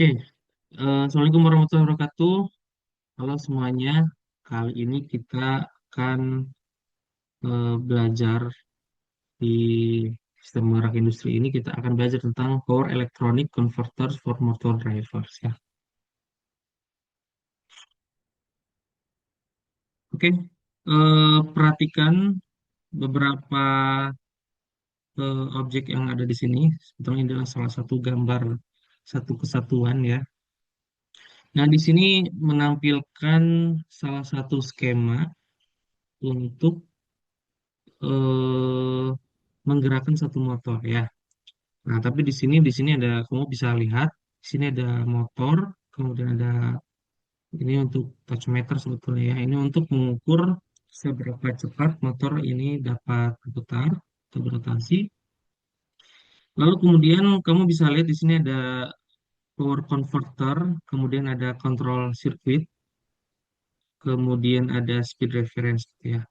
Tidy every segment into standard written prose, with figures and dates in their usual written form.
Oke, Assalamualaikum warahmatullahi wabarakatuh. Halo semuanya, kali ini kita akan belajar di sistem penggerak industri ini. Kita akan belajar tentang Power Electronic Converters for Motor Drivers ya. Oke, perhatikan beberapa objek yang ada di sini. Sebetulnya ini adalah salah satu gambar satu kesatuan ya. Nah, di sini menampilkan salah satu skema untuk eh, menggerakkan satu motor ya. Nah, tapi di sini ada kamu bisa lihat di sini ada motor, kemudian ada ini untuk touch meter sebetulnya ya. Ini untuk mengukur seberapa cepat motor ini dapat berputar atau berotasi. Lalu kemudian kamu bisa lihat di sini ada power converter, kemudian ada control circuit, kemudian ada speed reference gitu ya.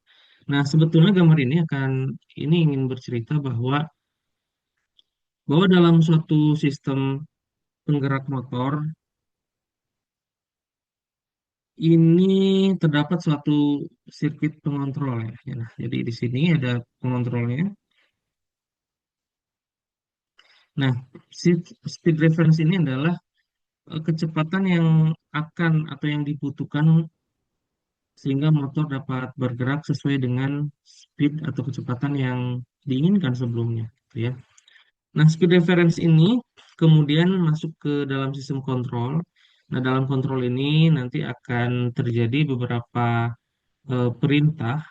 Nah, sebetulnya gambar ini ingin bercerita bahwa dalam suatu sistem penggerak motor ini terdapat suatu sirkuit pengontrol ya. Nah, jadi di sini ada pengontrolnya. Nah, speed reference ini adalah kecepatan yang akan atau yang dibutuhkan sehingga motor dapat bergerak sesuai dengan speed atau kecepatan yang diinginkan sebelumnya, gitu ya. Nah, speed reference ini kemudian masuk ke dalam sistem kontrol. Nah, dalam kontrol ini nanti akan terjadi beberapa perintah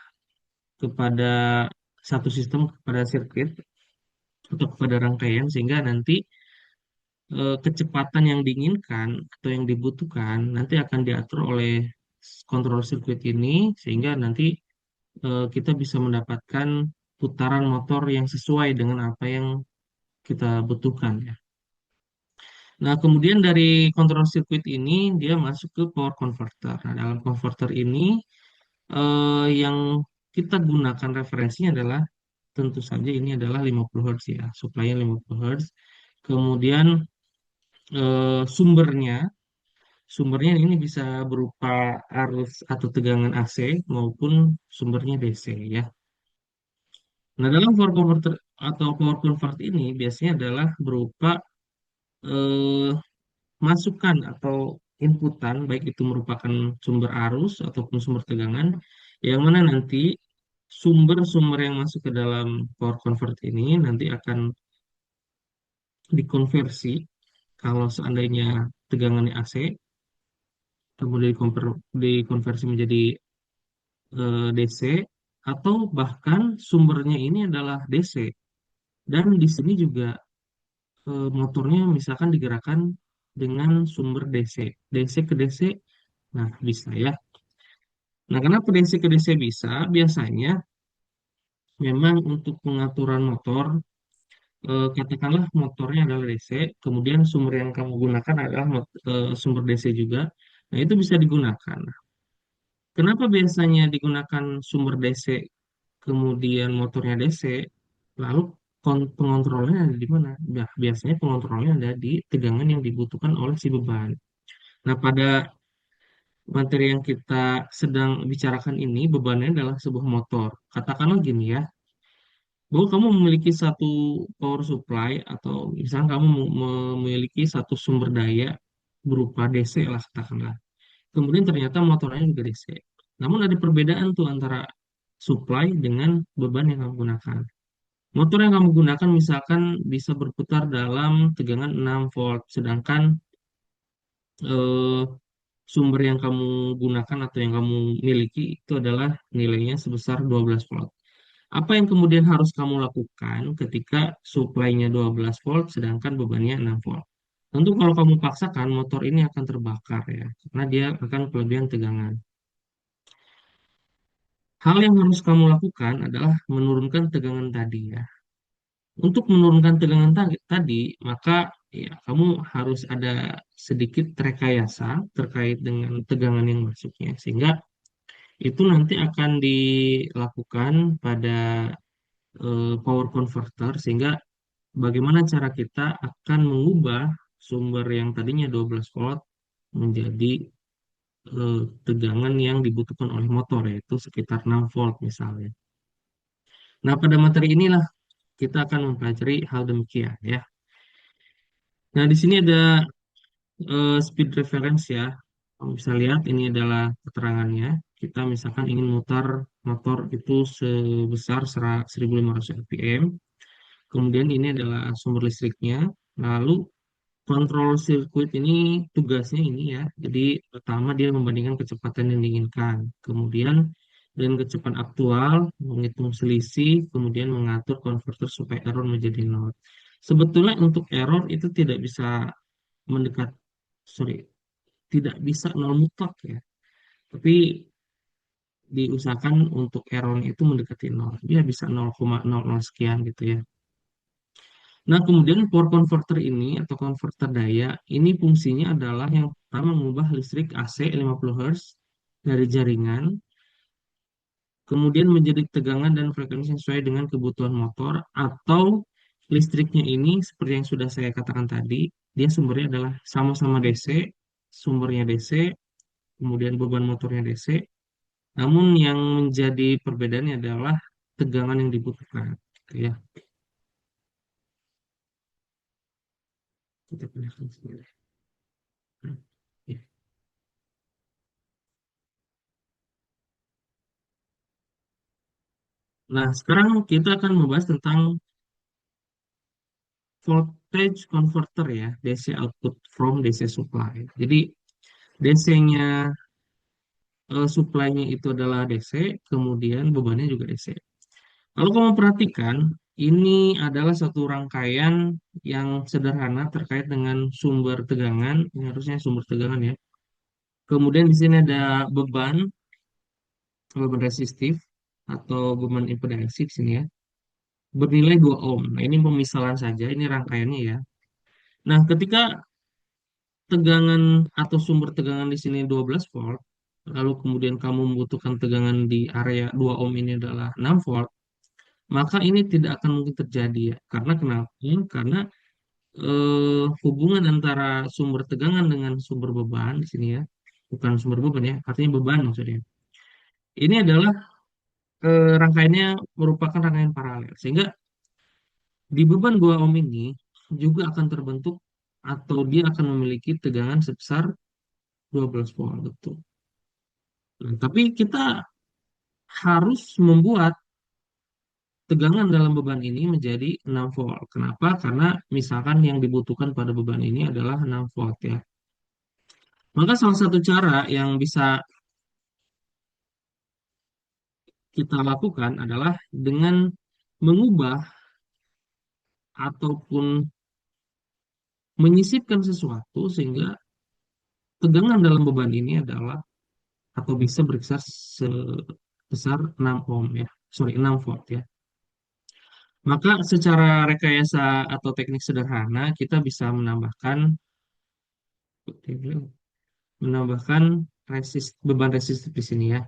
kepada satu sistem, kepada sirkuit atau kepada rangkaian, sehingga nanti kecepatan yang diinginkan atau yang dibutuhkan nanti akan diatur oleh kontrol sirkuit ini, sehingga nanti kita bisa mendapatkan putaran motor yang sesuai dengan apa yang kita butuhkan ya. Nah, kemudian dari kontrol sirkuit ini dia masuk ke power converter. Nah, dalam converter ini yang kita gunakan referensinya adalah tentu saja ini adalah 50 Hz ya, supply-nya 50 Hz. Kemudian sumbernya, sumbernya ini bisa berupa arus atau tegangan AC maupun sumbernya DC ya. Nah, dalam power converter atau power convert ini biasanya adalah berupa eh, masukan atau inputan, baik itu merupakan sumber arus ataupun sumber tegangan, yang mana nanti sumber-sumber yang masuk ke dalam power convert ini nanti akan dikonversi kalau seandainya tegangannya AC, kemudian dikonversi menjadi DC, atau bahkan sumbernya ini adalah DC. Dan di sini juga motornya misalkan digerakkan dengan sumber DC. DC ke DC, nah bisa ya. Nah, kenapa DC ke DC bisa? Biasanya memang untuk pengaturan motor, katakanlah motornya adalah DC, kemudian sumber yang kamu gunakan adalah sumber DC juga. Nah, itu bisa digunakan. Kenapa biasanya digunakan sumber DC, kemudian motornya DC, lalu pengontrolnya ada di mana? Nah, biasanya pengontrolnya ada di tegangan yang dibutuhkan oleh si beban. Nah, pada materi yang kita sedang bicarakan ini, bebannya adalah sebuah motor. Katakanlah gini ya, bahwa kamu memiliki satu power supply atau misalnya kamu memiliki satu sumber daya berupa DC lah katakanlah. Kemudian ternyata motornya juga DC. Namun ada perbedaan tuh antara supply dengan beban yang kamu gunakan. Motor yang kamu gunakan misalkan bisa berputar dalam tegangan 6 volt, sedangkan eh, sumber yang kamu gunakan atau yang kamu miliki itu adalah nilainya sebesar 12 volt. Apa yang kemudian harus kamu lakukan ketika supply-nya 12 volt sedangkan bebannya 6 volt? Tentu kalau kamu paksakan motor ini akan terbakar ya, karena dia akan kelebihan tegangan. Hal yang harus kamu lakukan adalah menurunkan tegangan tadi ya. Untuk menurunkan tegangan tadi, maka ya kamu harus ada sedikit rekayasa terkait dengan tegangan yang masuknya, sehingga itu nanti akan dilakukan pada power converter, sehingga bagaimana cara kita akan mengubah sumber yang tadinya 12 volt menjadi tegangan yang dibutuhkan oleh motor, yaitu sekitar 6 volt misalnya. Nah, pada materi inilah kita akan mempelajari hal demikian ya. Nah, di sini ada speed reference ya. Kamu bisa lihat ini adalah keterangannya. Kita misalkan ingin mutar motor itu sebesar 1500 rpm. Kemudian ini adalah sumber listriknya. Lalu kontrol sirkuit ini tugasnya ini ya. Jadi pertama dia membandingkan kecepatan yang diinginkan. Kemudian dengan kecepatan aktual, menghitung selisih, kemudian mengatur konverter supaya error menjadi nol. Sebetulnya untuk error itu tidak bisa mendekat, sorry, tidak bisa nol mutlak ya. Tapi diusahakan untuk errornya itu mendekati nol. Dia bisa 0,00 sekian gitu ya. Nah, kemudian power converter ini atau konverter daya, ini fungsinya adalah yang pertama mengubah listrik AC 50 Hz dari jaringan, kemudian menjadi tegangan dan frekuensi yang sesuai dengan kebutuhan motor, atau listriknya ini seperti yang sudah saya katakan tadi, dia sumbernya adalah sama-sama DC, sumbernya DC, kemudian beban motornya DC, namun yang menjadi perbedaannya adalah tegangan yang dibutuhkan, gitu ya. Kita pindahkan sini. Ya. Nah, sekarang kita akan membahas tentang voltage converter ya, DC output from DC supply. Jadi DC-nya, supply-nya itu adalah DC, kemudian bebannya juga DC. Kalau kamu perhatikan, ini adalah satu rangkaian yang sederhana terkait dengan sumber tegangan, ini harusnya sumber tegangan ya. Kemudian di sini ada beban resistif atau beban impedansi di sini ya, bernilai 2 ohm. Nah, ini pemisalan saja, ini rangkaiannya ya. Nah, ketika tegangan atau sumber tegangan di sini 12 volt, lalu kemudian kamu membutuhkan tegangan di area 2 ohm ini adalah 6 volt, maka ini tidak akan mungkin terjadi ya. Karena kenapa? Karena hubungan antara sumber tegangan dengan sumber beban di sini ya, bukan sumber beban ya, artinya beban maksudnya. Ini adalah rangkaiannya merupakan rangkaian paralel. Sehingga di beban 2 ohm ini juga akan terbentuk atau dia akan memiliki tegangan sebesar 12 volt. Betul. Nah, tapi kita harus membuat tegangan dalam beban ini menjadi 6 volt. Kenapa? Karena misalkan yang dibutuhkan pada beban ini adalah 6 volt ya. Maka salah satu cara yang bisa kita lakukan adalah dengan mengubah ataupun menyisipkan sesuatu sehingga tegangan dalam beban ini adalah atau bisa berkisar sebesar 6 ohm ya. Sorry, 6 volt ya. Maka secara rekayasa atau teknik sederhana kita bisa menambahkan beban resistif di sini ya.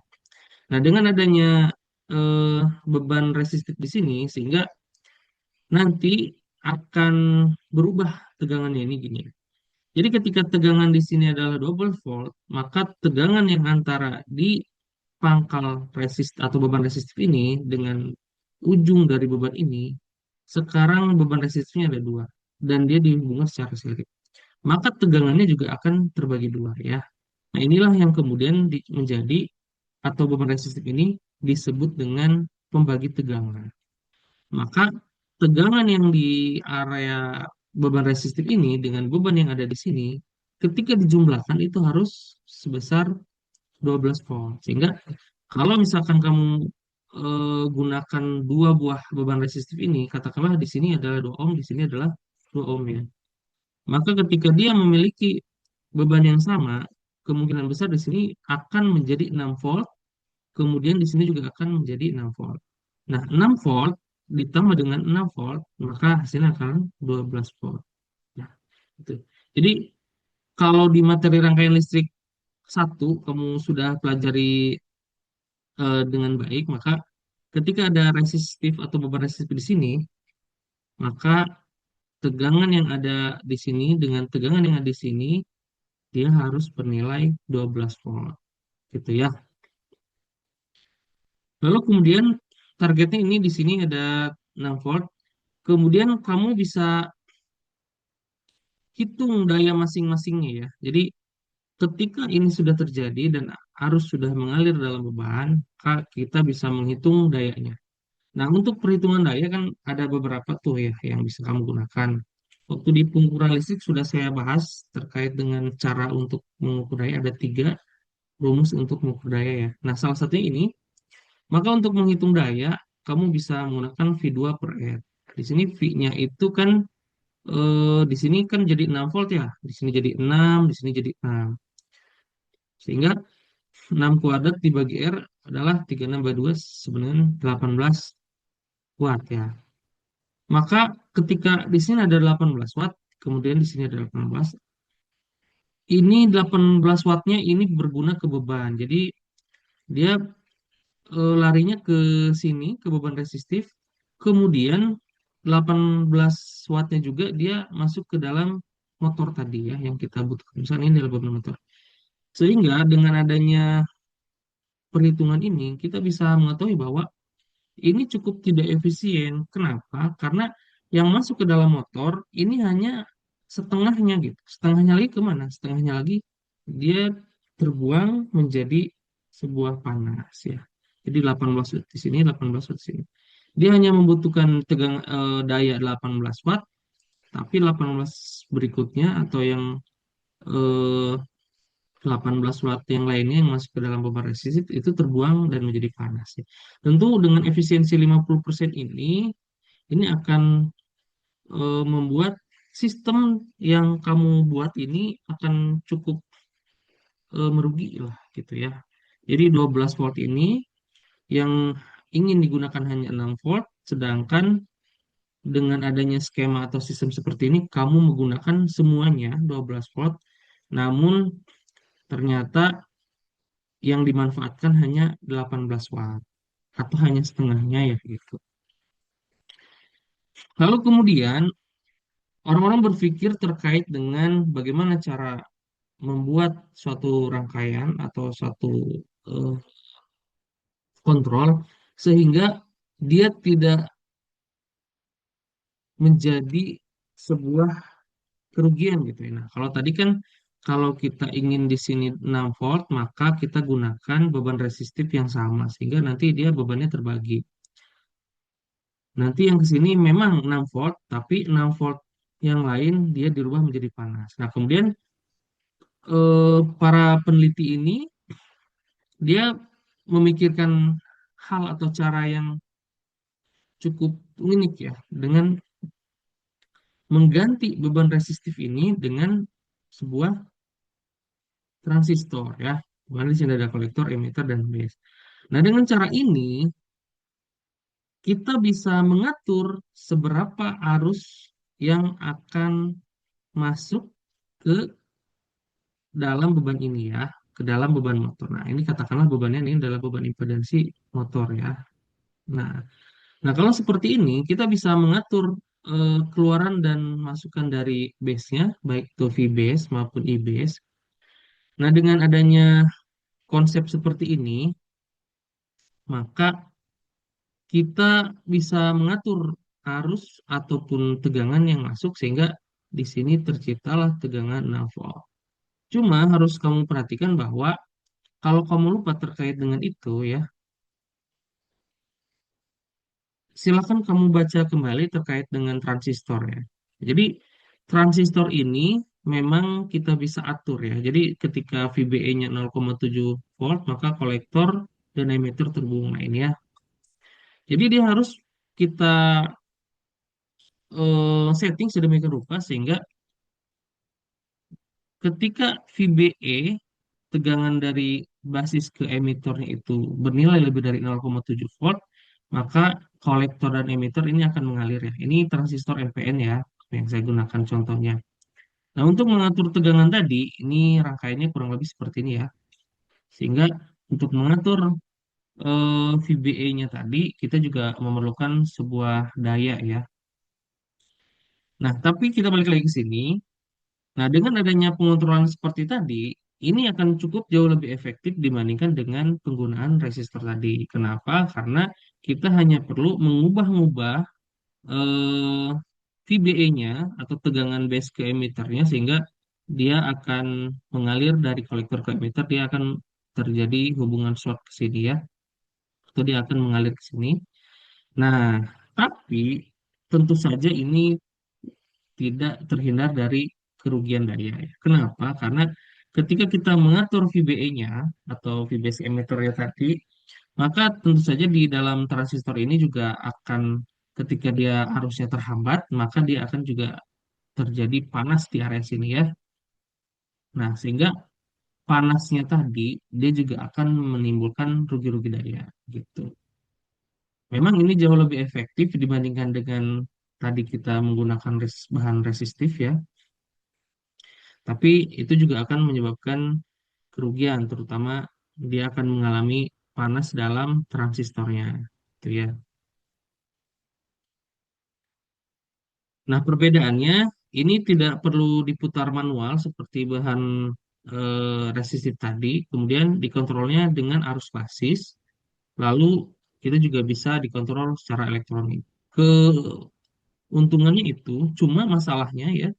Nah, dengan adanya eh, beban resistif di sini sehingga nanti akan berubah tegangannya ini gini. Jadi ketika tegangan di sini adalah 12 volt, maka tegangan yang antara di pangkal resist atau beban resistif ini dengan ujung dari beban ini, sekarang beban resistifnya ada dua dan dia dihubungkan secara seri. Maka tegangannya juga akan terbagi dua ya. Nah, inilah yang kemudian menjadi atau beban resistif ini disebut dengan pembagi tegangan. Maka tegangan yang di area beban resistif ini dengan beban yang ada di sini, ketika dijumlahkan itu harus sebesar 12 volt. Sehingga kalau misalkan kamu gunakan dua buah beban resistif ini, katakanlah di sini adalah 2 ohm, di sini adalah 2 ohm ya. Maka ketika dia memiliki beban yang sama, kemungkinan besar di sini akan menjadi 6 volt, kemudian di sini juga akan menjadi 6 volt. Nah, 6 volt ditambah dengan 6 volt, maka hasilnya akan 12 volt. Nah, itu. Jadi, kalau di materi rangkaian listrik satu, kamu sudah pelajari dengan baik, maka ketika ada resistif atau beban resistif di sini, maka tegangan yang ada di sini dengan tegangan yang ada di sini, dia harus bernilai 12 volt, gitu ya. Lalu kemudian targetnya ini di sini ada 6 volt. Kemudian kamu bisa hitung daya masing-masingnya ya. Jadi ketika ini sudah terjadi dan arus sudah mengalir dalam beban, maka kita bisa menghitung dayanya. Nah, untuk perhitungan daya kan ada beberapa tuh ya yang bisa kamu gunakan. Waktu di pengukuran listrik sudah saya bahas terkait dengan cara untuk mengukur daya, ada tiga rumus untuk mengukur daya ya. Nah, salah satunya ini, maka untuk menghitung daya, kamu bisa menggunakan V2 per R. Di sini V-nya itu kan, di sini kan jadi 6 volt ya. Di sini jadi 6, di sini jadi 6. Sehingga 6 kuadrat dibagi R adalah 36/2 sebenarnya 18 watt ya. Maka ketika di sini ada 18 watt, kemudian di sini ada 18, ini 18 wattnya ini berguna ke beban. Jadi dia larinya ke sini, ke beban resistif. Kemudian 18 wattnya juga dia masuk ke dalam motor tadi ya, yang kita butuhkan. Misalnya ini adalah beban motor. Sehingga dengan adanya perhitungan ini, kita bisa mengetahui bahwa ini cukup tidak efisien. Kenapa? Karena yang masuk ke dalam motor ini hanya setengahnya gitu. Setengahnya lagi kemana? Setengahnya lagi dia terbuang menjadi sebuah panas ya. Jadi 18 watt di sini, 18 watt di sini. Dia hanya membutuhkan daya 18 watt, tapi 18 berikutnya atau yang eh, 18 watt yang lainnya yang masuk ke dalam beban resistif itu terbuang dan menjadi panas ya. Tentu dengan efisiensi 50% ini akan membuat sistem yang kamu buat ini akan cukup merugi lah gitu ya. Jadi 12 volt ini yang ingin digunakan hanya 6 volt, sedangkan dengan adanya skema atau sistem seperti ini kamu menggunakan semuanya 12 volt, namun ternyata yang dimanfaatkan hanya 18 watt atau hanya setengahnya ya gitu. Lalu kemudian orang-orang berpikir terkait dengan bagaimana cara membuat suatu rangkaian atau suatu eh, kontrol sehingga dia tidak menjadi sebuah kerugian gitu ya. Nah, kalau tadi kan kalau kita ingin di sini 6 volt, maka kita gunakan beban resistif yang sama sehingga nanti dia bebannya terbagi. Nanti yang ke sini memang 6 volt, tapi 6 volt yang lain dia dirubah menjadi panas. Nah, kemudian para peneliti ini dia memikirkan hal atau cara yang cukup unik ya dengan mengganti beban resistif ini dengan sebuah transistor ya. Dimana di sini ada kolektor, emitter, dan base. Nah, dengan cara ini kita bisa mengatur seberapa arus yang akan masuk ke dalam beban ini ya, ke dalam beban motor. Nah, ini katakanlah bebannya ini adalah beban impedansi motor ya. Nah, nah kalau seperti ini kita bisa mengatur keluaran dan masukan dari base-nya, baik itu V-base maupun I-base. Nah, dengan adanya konsep seperti ini, maka kita bisa mengatur arus ataupun tegangan yang masuk sehingga di sini terciptalah tegangan 6 volt. Cuma harus kamu perhatikan bahwa kalau kamu lupa terkait dengan itu ya, silakan kamu baca kembali terkait dengan transistor ya. Jadi transistor ini memang kita bisa atur ya. Jadi ketika VBE-nya 0,7 volt, maka kolektor dan emitter terbuang. Nah ini ya. Jadi dia harus kita setting sedemikian rupa sehingga ketika VBE tegangan dari basis ke emitornya itu bernilai lebih dari 0,7 volt, maka kolektor dan emitter ini akan mengalir ya. Ini transistor NPN ya, yang saya gunakan contohnya. Nah, untuk mengatur tegangan tadi, ini rangkaiannya kurang lebih seperti ini ya. Sehingga untuk mengatur VBE-nya tadi, kita juga memerlukan sebuah daya ya. Nah, tapi kita balik lagi ke sini. Nah, dengan adanya pengontrolan seperti tadi, ini akan cukup jauh lebih efektif dibandingkan dengan penggunaan resistor tadi. Kenapa? Karena kita hanya perlu mengubah-ubah VBE-nya atau tegangan base ke emitternya sehingga dia akan mengalir dari kolektor ke emitter, dia akan terjadi hubungan short ke sini ya, atau dia akan mengalir ke sini. Nah, tapi tentu saja ini tidak terhindar dari kerugian daya ya. Kenapa? Karena ketika kita mengatur VBE-nya atau VBS emitternya tadi, maka tentu saja di dalam transistor ini juga akan ketika dia arusnya terhambat, maka dia akan juga terjadi panas di area sini ya. Nah, sehingga panasnya tadi dia juga akan menimbulkan rugi-rugi daya gitu. Memang ini jauh lebih efektif dibandingkan dengan tadi kita menggunakan bahan resistif ya. Tapi itu juga akan menyebabkan kerugian, terutama dia akan mengalami panas dalam transistornya. Itu ya. Nah, perbedaannya ini tidak perlu diputar manual seperti bahan resistif tadi, kemudian dikontrolnya dengan arus basis, lalu kita juga bisa dikontrol secara elektronik. Keuntungannya itu, cuma masalahnya ya,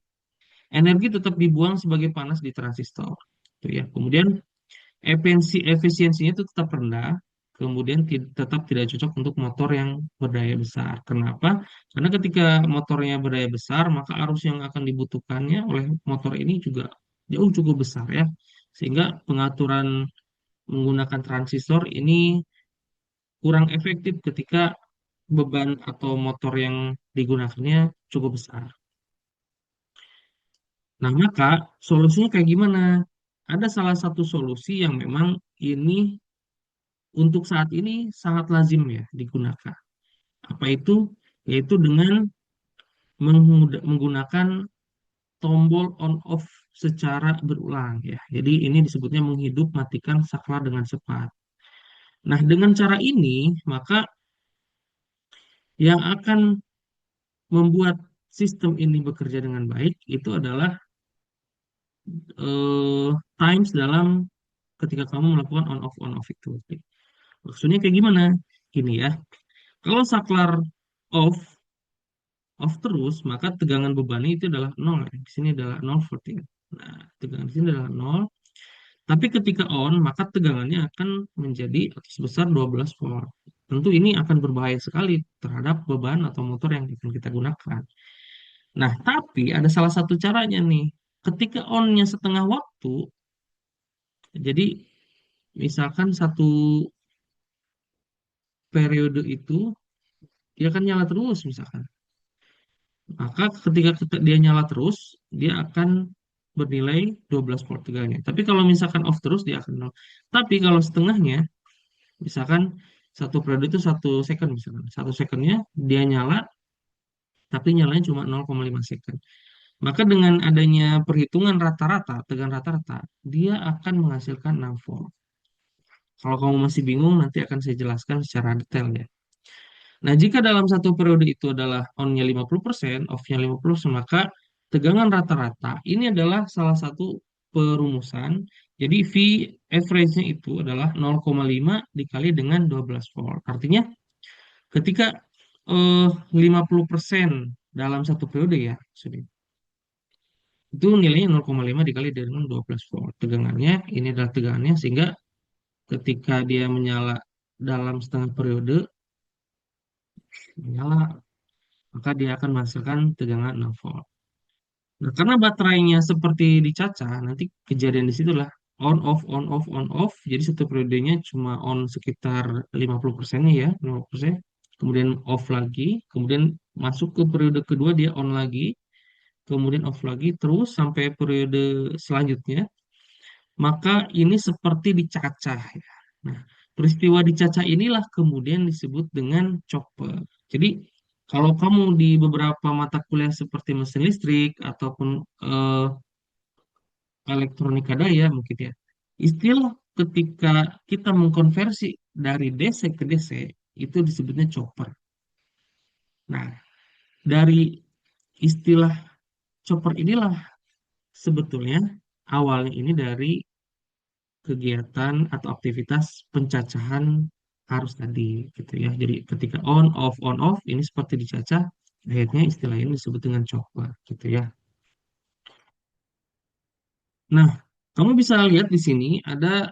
energi tetap dibuang sebagai panas di transistor. Itu ya. Kemudian efisiensinya itu tetap rendah, kemudian tetap tidak cocok untuk motor yang berdaya besar. Kenapa? Karena ketika motornya berdaya besar, maka arus yang akan dibutuhkannya oleh motor ini juga jauh cukup besar ya. Sehingga pengaturan menggunakan transistor ini kurang efektif ketika beban atau motor yang digunakannya cukup besar. Nah, maka solusinya kayak gimana? Ada salah satu solusi yang memang ini untuk saat ini sangat lazim ya digunakan. Apa itu? Yaitu dengan menggunakan tombol on off secara berulang ya. Jadi ini disebutnya menghidup matikan saklar dengan cepat. Nah, dengan cara ini maka yang akan membuat sistem ini bekerja dengan baik itu adalah eh, times dalam ketika kamu melakukan on off itu. Maksudnya kayak gimana? Gini ya. Kalau saklar off off terus, maka tegangan bebannya itu adalah nol. Ya. Di sini adalah nol volt ya. Nah, tegangan di sini adalah nol. Tapi ketika on, maka tegangannya akan menjadi sebesar 12 volt. Tentu ini akan berbahaya sekali terhadap beban atau motor yang akan kita gunakan. Nah, tapi ada salah satu caranya nih. Ketika on-nya setengah waktu, jadi misalkan satu periode itu dia akan nyala terus misalkan. Maka ketika dia nyala terus, dia akan bernilai 12 volt tegangannya. Tapi kalau misalkan off terus, dia akan nol. Tapi kalau setengahnya, misalkan satu periode itu 1 second misalkan. 1 secondnya dia nyala, tapi nyalanya cuma 0,5 second. Maka dengan adanya perhitungan rata-rata, tegangan rata-rata, dia akan menghasilkan 6 volt. Kalau kamu masih bingung, nanti akan saya jelaskan secara detail ya. Nah, jika dalam satu periode itu adalah on-nya 50%, off-nya 50%, maka tegangan rata-rata ini adalah salah satu perumusan. Jadi V average-nya itu adalah 0,5 dikali dengan 12 volt. Artinya ketika 50% dalam satu periode ya, sorry, itu nilainya 0,5 dikali dengan 12 volt. Tegangannya, ini adalah tegangannya, sehingga ketika dia menyala dalam setengah periode, menyala maka dia akan menghasilkan tegangan 6 volt. Nah, karena baterainya seperti dicacah, nanti kejadian di situ lah on off on off on off. Jadi satu periodenya cuma on sekitar 50%-nya ya, 50%. Kemudian off lagi, kemudian masuk ke periode kedua dia on lagi, kemudian off lagi terus sampai periode selanjutnya. Maka ini seperti dicacah ya. Nah, peristiwa dicacah inilah kemudian disebut dengan chopper. Jadi kalau kamu di beberapa mata kuliah seperti mesin listrik ataupun elektronika daya mungkin ya, istilah ketika kita mengkonversi dari DC ke DC itu disebutnya chopper. Nah, dari istilah chopper inilah sebetulnya awalnya ini dari kegiatan atau aktivitas pencacahan arus tadi gitu ya. Jadi ketika on off ini seperti dicacah, akhirnya istilah ini disebut dengan chopper gitu ya. Nah, kamu bisa lihat di sini ada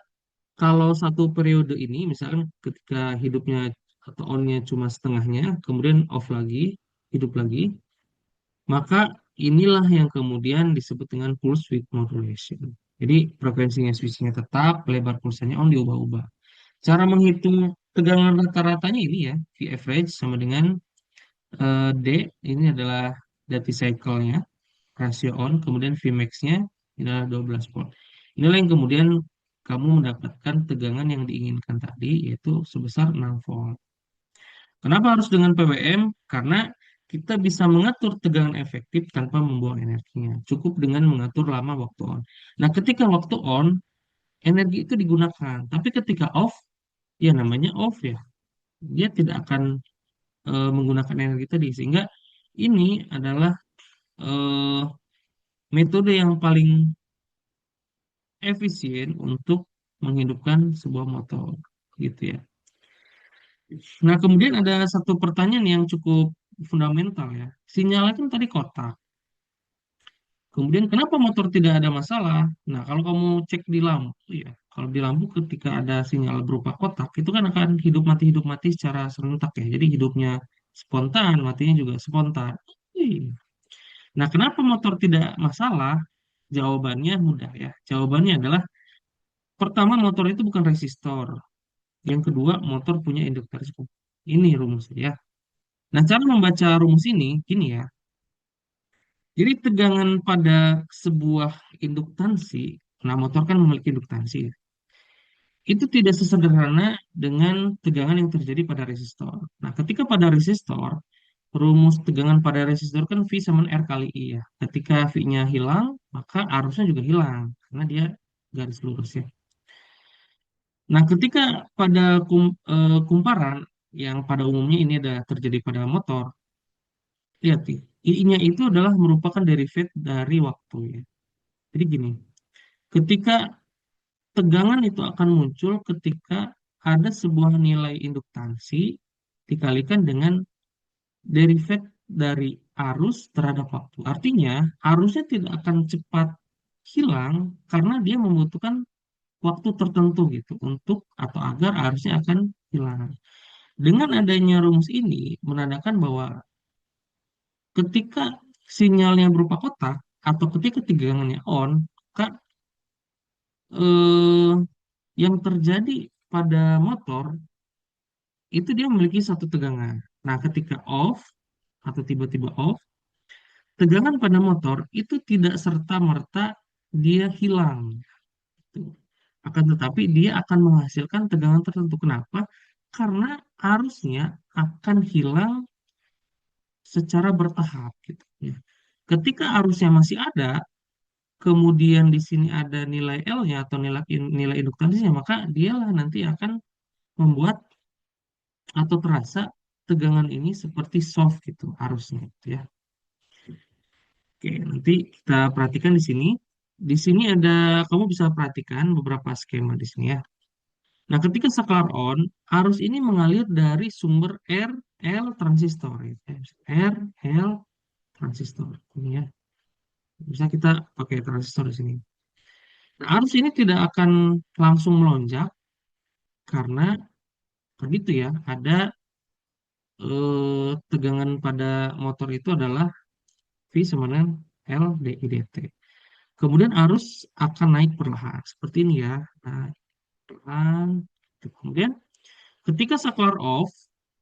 kalau satu periode ini misalkan ketika hidupnya atau onnya cuma setengahnya, kemudian off lagi, hidup lagi, maka inilah yang kemudian disebut dengan pulse width modulation. Jadi frekuensinya switchnya tetap, lebar pulsanya on diubah-ubah. Cara menghitung tegangan rata-ratanya ini ya, V average sama dengan D, ini adalah duty cycle-nya, rasio on, kemudian Vmax-nya ini adalah 12 volt. Inilah yang kemudian kamu mendapatkan tegangan yang diinginkan tadi, yaitu sebesar 6 volt. Kenapa harus dengan PWM? Karena kita bisa mengatur tegangan efektif tanpa membuang energinya. Cukup dengan mengatur lama waktu on. Nah, ketika waktu on, energi itu digunakan. Tapi ketika off, ya namanya off ya. Dia tidak akan menggunakan energi tadi. Sehingga ini adalah eh, metode yang paling efisien untuk menghidupkan sebuah motor gitu ya. Nah, kemudian ada satu pertanyaan yang cukup fundamental ya. Sinyalnya kan tadi kotak. Kemudian kenapa motor tidak ada masalah? Nah, kalau kamu cek di lampu ya, kalau di lampu ketika ada sinyal berupa kotak, itu kan akan hidup mati secara serentak ya. Jadi hidupnya spontan, matinya juga spontan. Ih. Nah, kenapa motor tidak masalah? Jawabannya mudah ya. Jawabannya adalah pertama motor itu bukan resistor. Yang kedua, motor punya induktoris. Ini rumusnya ya. Nah, cara membaca rumus ini gini ya. Jadi tegangan pada sebuah induktansi, nah motor kan memiliki induktansi, ya. Itu tidak sesederhana dengan tegangan yang terjadi pada resistor. Nah, ketika pada resistor, rumus tegangan pada resistor kan V sama R kali I ya. Ketika V-nya hilang, maka arusnya juga hilang, karena dia garis lurus ya. Nah, ketika pada kumparan, yang pada umumnya ini ada terjadi pada motor, lihat nih, I-nya itu adalah merupakan derivat dari waktu ya. Jadi gini, ketika tegangan itu akan muncul ketika ada sebuah nilai induktansi dikalikan dengan derivat dari arus terhadap waktu. Artinya, arusnya tidak akan cepat hilang karena dia membutuhkan waktu tertentu gitu untuk atau agar arusnya akan hilang. Dengan adanya rumus ini menandakan bahwa ketika sinyalnya berupa kotak atau ketika tegangannya on, maka eh, yang terjadi pada motor itu dia memiliki satu tegangan. Nah, ketika off atau tiba-tiba off, tegangan pada motor itu tidak serta-merta dia hilang. Gitu. Akan tetapi dia akan menghasilkan tegangan tertentu. Kenapa? Karena arusnya akan hilang secara bertahap gitu ya. Ketika arusnya masih ada, kemudian di sini ada nilai L-nya atau nilai induktansinya, maka dialah nanti akan membuat atau terasa tegangan ini seperti soft gitu arusnya gitu ya. Oke, nanti kita perhatikan di sini. Di sini ada kamu bisa perhatikan beberapa skema di sini ya. Nah, ketika saklar on, arus ini mengalir dari sumber R L transistor ya. R L transistor ini ya. Bisa kita pakai transistor di sini. Nah, arus ini tidak akan langsung melonjak karena begitu ya, ada tegangan pada motor itu adalah V sama dengan L dI dt. Kemudian arus akan naik perlahan, seperti ini ya. Nah, perlahan. Kemudian ketika saklar off,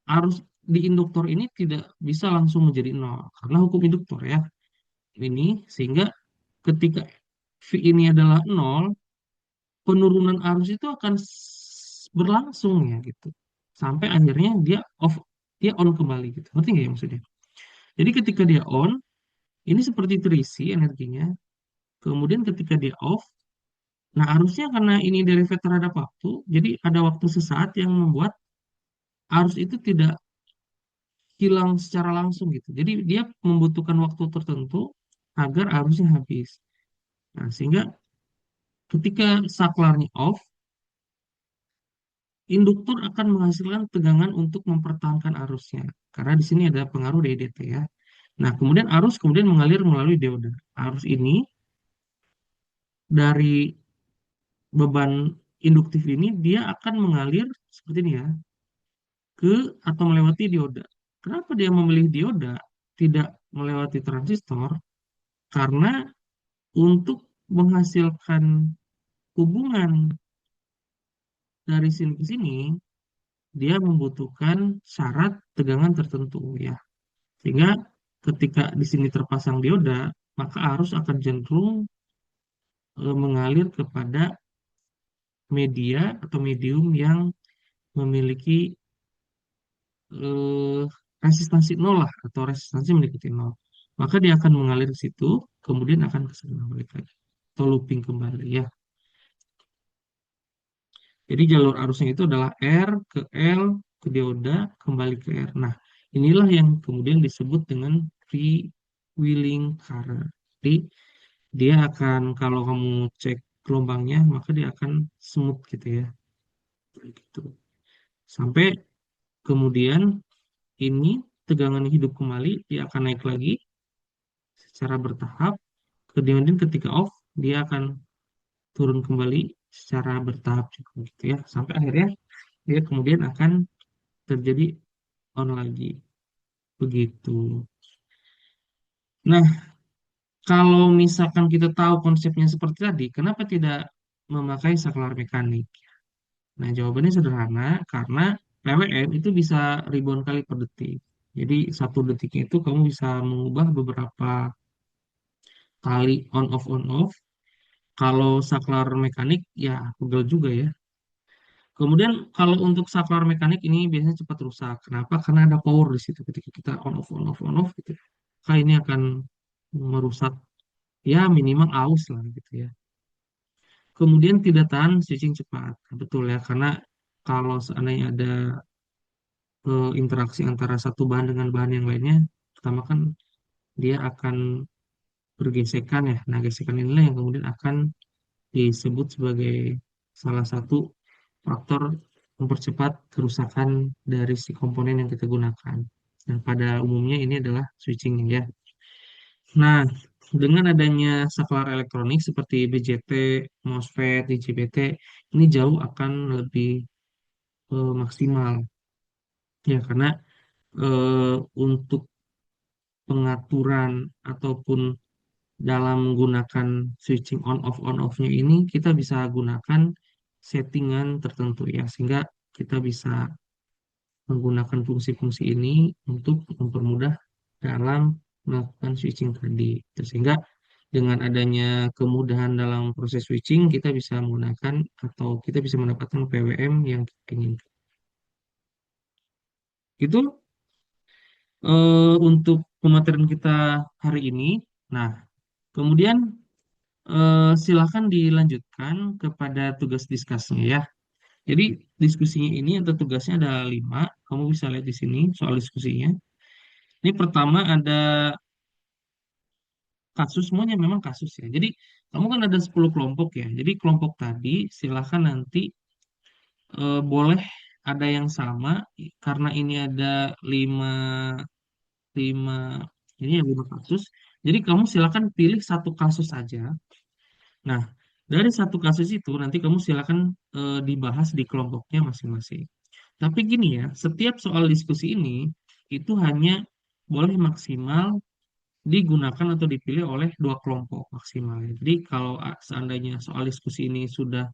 arus di induktor ini tidak bisa langsung menjadi nol, karena hukum induktor ya. Ini sehingga ketika V ini adalah nol, penurunan arus itu akan berlangsung ya gitu. Sampai akhirnya dia off, dia on kembali gitu. Ngerti nggak ya maksudnya? Jadi ketika dia on, ini seperti terisi energinya. Kemudian ketika dia off, nah arusnya karena ini derivat terhadap waktu, jadi ada waktu sesaat yang membuat arus itu tidak hilang secara langsung gitu. Jadi dia membutuhkan waktu tertentu agar arusnya habis. Nah, sehingga ketika saklarnya off, induktor akan menghasilkan tegangan untuk mempertahankan arusnya. Karena di sini ada pengaruh DDT ya. Nah, kemudian arus kemudian mengalir melalui dioda. Arus ini dari beban induktif ini dia akan mengalir seperti ini ya, ke atau melewati dioda. Kenapa dia memilih dioda, tidak melewati transistor? Karena untuk menghasilkan hubungan dari sini ke sini, dia membutuhkan syarat tegangan tertentu ya. Sehingga ketika di sini terpasang dioda, maka arus akan cenderung mengalir kepada media atau medium yang memiliki eh, resistansi nol lah atau resistansi mendekati nol. Maka dia akan mengalir ke situ, kemudian akan ke sana balik lagi atau looping kembali ya. Jadi jalur arusnya itu adalah R ke L ke dioda kembali ke R. Nah, inilah yang kemudian disebut dengan freewheeling current. Jadi dia akan kalau kamu cek gelombangnya maka dia akan smooth gitu ya. Gitu. Sampai kemudian ini tegangan hidup kembali, dia akan naik lagi secara bertahap. Kemudian ketika off, dia akan turun kembali secara bertahap juga gitu ya. Sampai akhirnya dia kemudian akan terjadi on lagi. Begitu. Nah, kalau misalkan kita tahu konsepnya seperti tadi, kenapa tidak memakai saklar mekanik? Nah, jawabannya sederhana, karena PWM itu bisa ribuan kali per detik. Jadi, satu detiknya itu kamu bisa mengubah beberapa kali on off. Kalau saklar mekanik, ya pegel juga ya. Kemudian kalau untuk saklar mekanik ini biasanya cepat rusak. Kenapa? Karena ada power di situ. Ketika kita on off gitu. Maka ini akan merusak ya minimal aus lah gitu ya. Kemudian tidak tahan switching cepat. Nah, betul ya, karena kalau seandainya ada interaksi antara satu bahan dengan bahan yang lainnya, pertama kan dia akan bergesekan ya. Nah, gesekan inilah yang kemudian akan disebut sebagai salah satu faktor mempercepat kerusakan dari si komponen yang kita gunakan. Dan pada umumnya ini adalah switching ya. Nah, dengan adanya saklar elektronik seperti BJT, MOSFET, IGBT, ini jauh akan lebih maksimal ya karena untuk pengaturan ataupun dalam menggunakan switching on off-nya ini kita bisa gunakan settingan tertentu ya sehingga kita bisa menggunakan fungsi-fungsi ini untuk mempermudah dalam melakukan switching tadi. Sehingga dengan adanya kemudahan dalam proses switching kita bisa menggunakan atau kita bisa mendapatkan PWM yang kita inginkan. Itu untuk pematerian kita hari ini. Nah, kemudian silakan dilanjutkan kepada tugas diskusinya ya. Jadi diskusinya ini atau tugasnya ada 5. Kamu bisa lihat di sini soal diskusinya. Ini pertama ada kasus, semuanya memang kasus ya. Jadi kamu kan ada 10 kelompok ya. Jadi kelompok tadi silakan nanti boleh ada yang sama karena ini ada 5 5 ini ya 5 kasus. Jadi kamu silakan pilih satu kasus saja. Nah, dari satu kasus itu nanti kamu silakan dibahas di kelompoknya masing-masing. Tapi gini ya, setiap soal diskusi ini itu hanya boleh maksimal digunakan atau dipilih oleh 2 kelompok maksimal. Jadi kalau seandainya soal diskusi ini sudah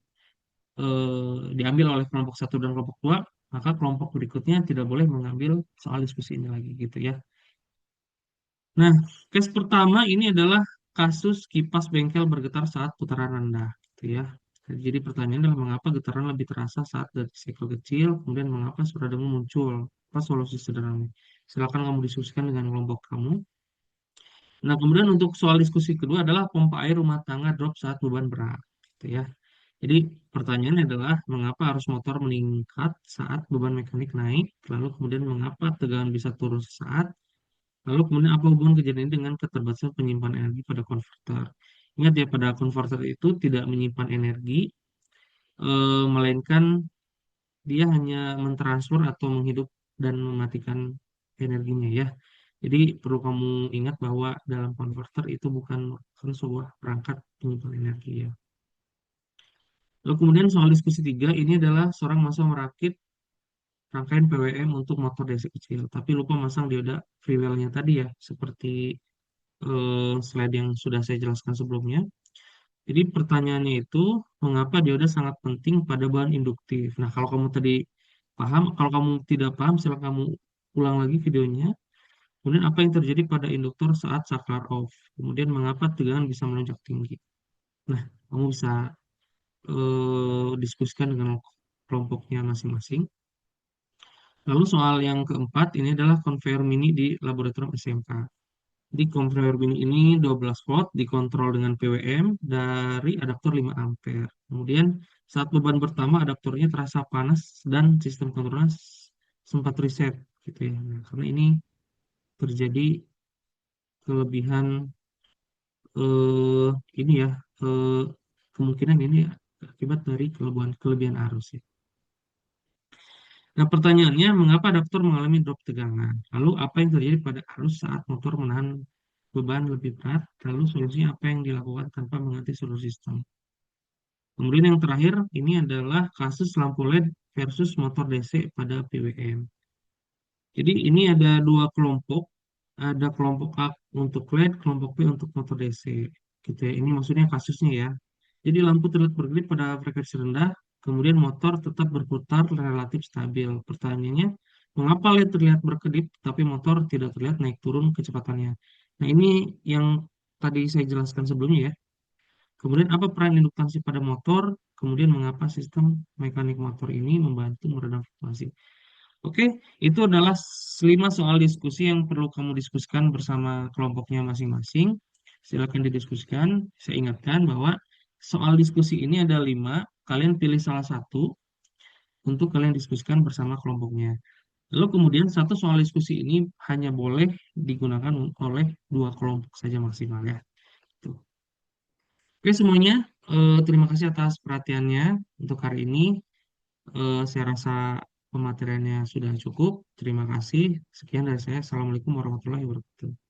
diambil oleh kelompok satu dan kelompok 2, maka kelompok berikutnya tidak boleh mengambil soal diskusi ini lagi gitu ya. Nah, case pertama ini adalah kasus kipas bengkel bergetar saat putaran rendah, gitu ya. Jadi pertanyaannya adalah mengapa getaran lebih terasa saat dari siklus kecil, kemudian mengapa suara dengung muncul? Apa solusi sederhana? Silakan kamu diskusikan dengan kelompok kamu. Nah, kemudian untuk soal diskusi kedua adalah pompa air rumah tangga drop saat beban berat, gitu ya. Jadi pertanyaannya adalah mengapa arus motor meningkat saat beban mekanik naik, lalu kemudian mengapa tegangan bisa turun sesaat, lalu kemudian apa hubungan kejadian ini dengan keterbatasan penyimpanan energi pada konverter. Ingat ya, pada konverter itu tidak menyimpan energi, melainkan dia hanya mentransfer atau menghidup dan mematikan energinya ya. Jadi perlu kamu ingat bahwa dalam konverter itu bukan sebuah perangkat penyimpan energi ya. Lalu kemudian soal diskusi tiga, ini adalah seorang mahasiswa merakit rangkaian PWM untuk motor DC kecil, tapi lupa masang dioda freewheelnya tadi ya, seperti slide yang sudah saya jelaskan sebelumnya. Jadi pertanyaannya itu, mengapa dioda sangat penting pada bahan induktif? Nah, kalau kamu tadi paham, kalau kamu tidak paham, silakan kamu ulang lagi videonya. Kemudian apa yang terjadi pada induktor saat saklar off? Kemudian mengapa tegangan bisa melonjak tinggi? Nah, kamu bisa diskusikan dengan kelompoknya masing-masing. Lalu soal yang keempat ini adalah konveyor mini di laboratorium SMK. Di konveyor mini ini 12 volt dikontrol dengan PWM dari adaptor 5 ampere. Kemudian saat beban pertama adaptornya terasa panas dan sistem kontrolnya sempat reset gitu ya. Nah, karena ini terjadi kelebihan eh, ini ya, eh, kemungkinan ini akibat dari kelebihan arus ya. Nah, pertanyaannya, mengapa adaptor mengalami drop tegangan? Lalu, apa yang terjadi pada arus saat motor menahan beban lebih berat? Lalu, solusinya apa yang dilakukan tanpa mengganti seluruh sistem? Kemudian yang terakhir, ini adalah kasus lampu LED versus motor DC pada PWM. Jadi, ini ada dua kelompok. Ada kelompok A untuk LED, kelompok B untuk motor DC. Gitu ya. Ini maksudnya kasusnya ya. Jadi lampu terlihat berkedip pada frekuensi rendah, kemudian motor tetap berputar relatif stabil. Pertanyaannya, mengapa LED terlihat berkedip, tapi motor tidak terlihat naik turun kecepatannya? Nah, ini yang tadi saya jelaskan sebelumnya ya. Kemudian apa peran induktansi pada motor? Kemudian mengapa sistem mekanik motor ini membantu meredam fluktuasi? Oke, itu adalah 5 soal diskusi yang perlu kamu diskusikan bersama kelompoknya masing-masing. Silakan didiskusikan. Saya ingatkan bahwa soal diskusi ini ada 5. Kalian pilih salah satu untuk kalian diskusikan bersama kelompoknya. Lalu kemudian satu soal diskusi ini hanya boleh digunakan oleh dua kelompok saja maksimal ya. Tuh. Oke semuanya, terima kasih atas perhatiannya untuk hari ini. Saya rasa pemateriannya sudah cukup. Terima kasih. Sekian dari saya. Assalamualaikum warahmatullahi wabarakatuh.